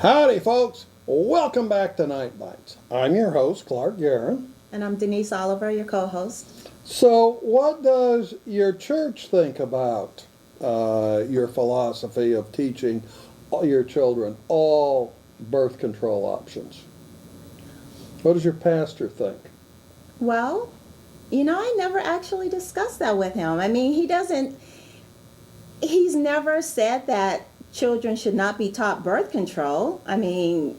Howdy, folks. Welcome back to NiteBites. I'm your host, Clark Garen. And I'm Denise Oliver, your co-host. So, what does your church think about your philosophy of teaching your children all birth control options? What does your pastor think? Well, I never actually discussed that with him. I mean, he's never said that children should not be taught birth control. I mean,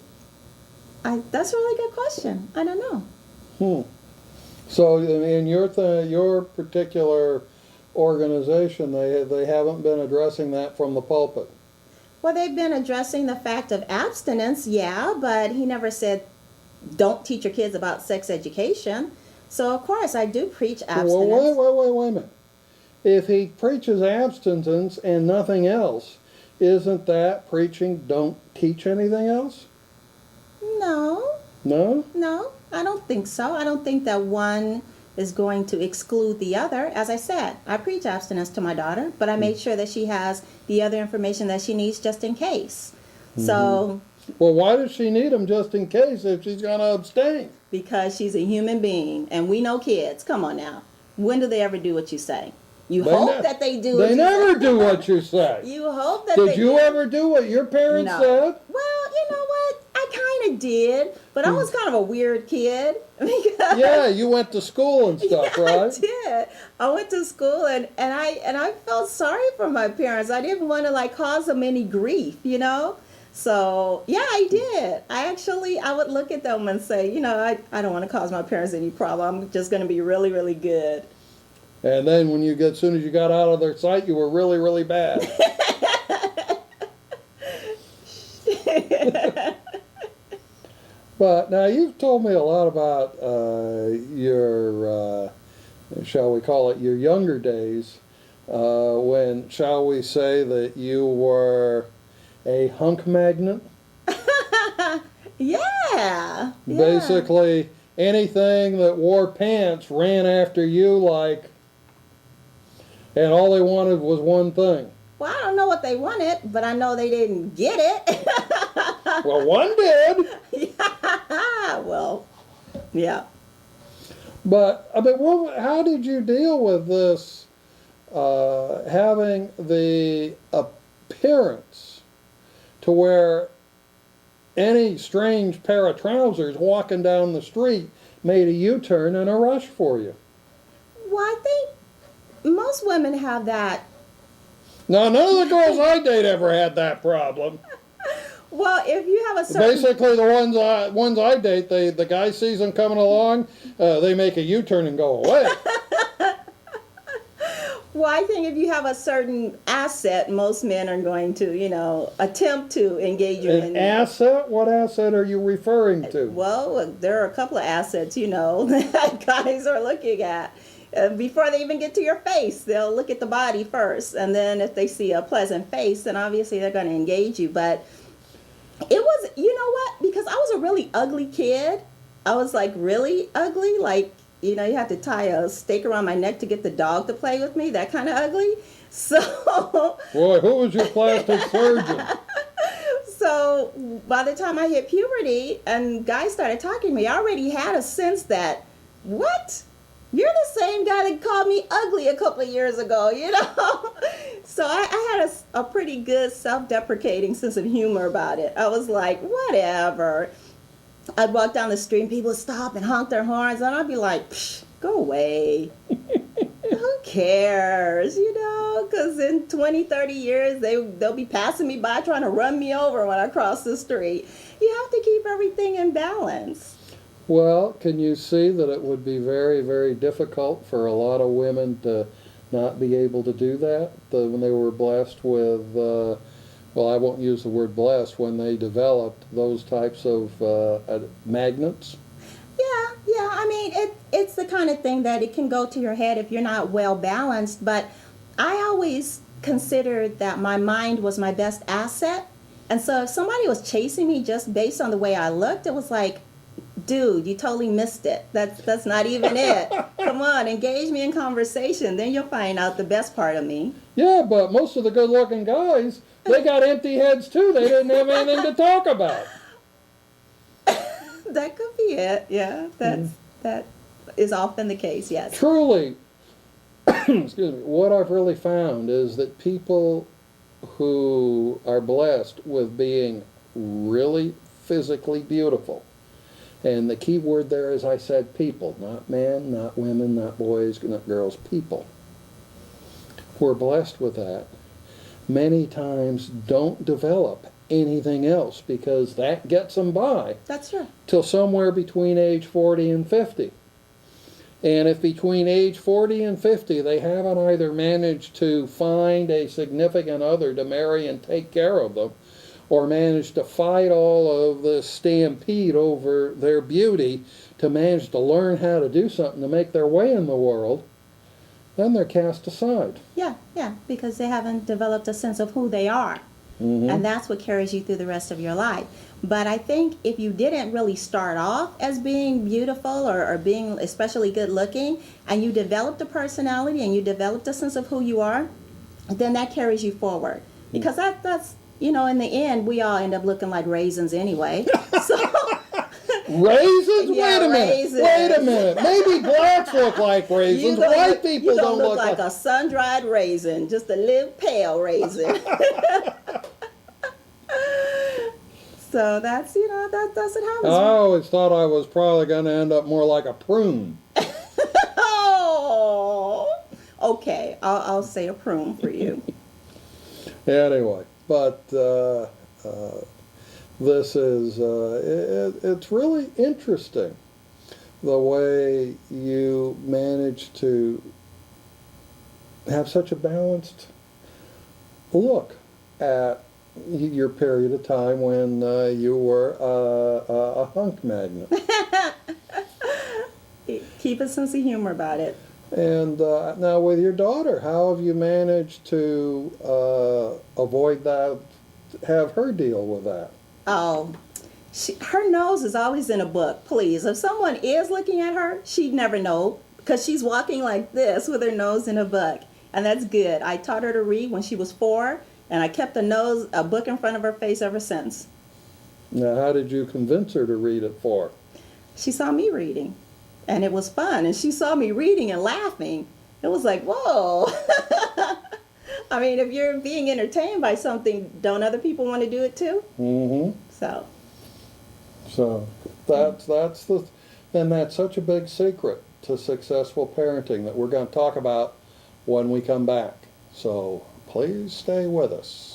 that's a really good question. I don't know. So, in your particular organization, they haven't been addressing that from the pulpit. Well, they've been addressing the fact of abstinence, yeah, but he never said, don't teach your kids about sex education. So, of course, I do preach abstinence. Well, wait a minute. If he preaches abstinence and nothing else, isn't that preaching don't teach anything else? No. No? No, I don't think so. I don't think that one is going to exclude the other. As I said, I preach abstinence to my daughter, but I made sure that she has the other information that she needs just in case. So... Well, why does she need them just in case if she's going to abstain? Because she's a human being, and we know kids. Come on now. When do they ever do what you say? You hope that they do what you say. They never do what you say. You hope that they do. Did you ever do what your parents said? Well, you know what? I kind of did, but I was kind of a weird kid. Because yeah, you went to school and stuff, yeah, right? I did. I went to school, and I felt sorry for my parents. I didn't want to cause them any grief, So, yeah, I did. I would look at them and say, I don't want to cause my parents any problem. I'm just going to be really, really good. And then as soon as you got out of their sight, you were really, really bad. But now you've told me a lot about your, shall we call it, your younger days, when, shall we say, that you were a hunk magnet? Yeah. Basically, anything that wore pants ran after you and all they wanted was one thing. Well, I don't know what they wanted, but I know they didn't get it. Well, one did. Yeah. Well, yeah. But, how did you deal with this, having the appearance to where any strange pair of trousers walking down the street made a U-turn and a rush for you? Well, I think most women have that. No, none of the girls I date ever had that problem. Well, if you have a certain... Basically, the ones I date, the guy sees them coming along, they make a U-turn and go away. Well, I think if you have a certain asset, most men are going to, attempt to engage you in. An asset? What asset are you referring to? Well, there are a couple of assets, that guys are looking at. Before they even get to your face, they'll look at the body first. And then if they see a pleasant face, then obviously they're going to engage you. But it was, you know what? Because I was a really ugly kid. I was really ugly. You have to tie a stake around my neck to get the dog to play with me. That kind of ugly. So. Boy, who was your plastic surgeon? So by the time I hit puberty and guys started talking to me, I already had a sense that, what? You're the same guy that called me ugly a couple of years ago, So I had a pretty good self-deprecating sense of humor about it. I was like, whatever. I'd walk down the street and people would stop and honk their horns, and I'd be like, psh, go away. Who cares, Because in 20, 30 years, they'll be passing me by trying to run me over when I cross the street. You have to keep everything in balance. Well, can you see that it would be very, very difficult for a lot of women to not be able to do that when they were blessed with, well, I won't use the word blessed, when they developed those types of magnets? Yeah. I mean, it's the kind of thing that it can go to your head if you're not well balanced. But I always considered that my mind was my best asset. And so if somebody was chasing me just based on the way I looked, it was like, Dude, you totally missed it. That's not even it. Come on, engage me in conversation. Then you'll find out the best part of me. Yeah, but most of the good-looking guys, they got empty heads too. They didn't have anything to talk about. That could be it. Yeah, that is often the case. Yes. Truly, excuse me, what I've really found is that people who are blessed with being really physically beautiful, and the key word there is, I said people, not men, not women, not boys, not girls, people, who are blessed with that, many times don't develop anything else because that gets them by That's true. till somewhere between age 40 and 50. And if between age 40 and 50 they haven't either managed to find a significant other to marry and take care of them, or managed to fight all of the stampede over their beauty to manage to learn how to do something to make their way in the world, then they're cast aside. Yeah, because they haven't developed a sense of who they are. And that's what carries you through the rest of your life. But I think if you didn't really start off as being beautiful or being especially good looking, and you developed a personality and you developed a sense of who you are, then that carries you forward. Because that's, in the end, we all end up looking like raisins anyway. So Raisins? Yeah, Wait a minute. raisins. Wait a minute. Maybe blacks look like raisins. White people don't look like a sun-dried raisin, just a little pale raisin. So that's, that's what happens. I always thought I was probably going to end up more like a prune. Oh, okay. I'll say a prune for you. Anyway, but this is, it's really interesting the way you manage to have such a balanced look at your period of time when you were a hunk magnet. Keep a sense of humor about it. And now with your daughter, how have you managed to avoid that, have her deal with that? Oh, her nose is always in a book. Please, if someone is looking at her, she'd never know because she's walking like this with her nose in a book. And that's good. I taught her to read when she was 4, and I kept a book in front of her face ever since. Now, how did you convince her to read it for? She saw me reading, and it was fun. And she saw me reading and laughing. It was like, whoa. I mean, if you're being entertained by something, don't other people want to do it too? Mm-hmm. So that's such a big secret to successful parenting that we're going to talk about when we come back. So please stay with us.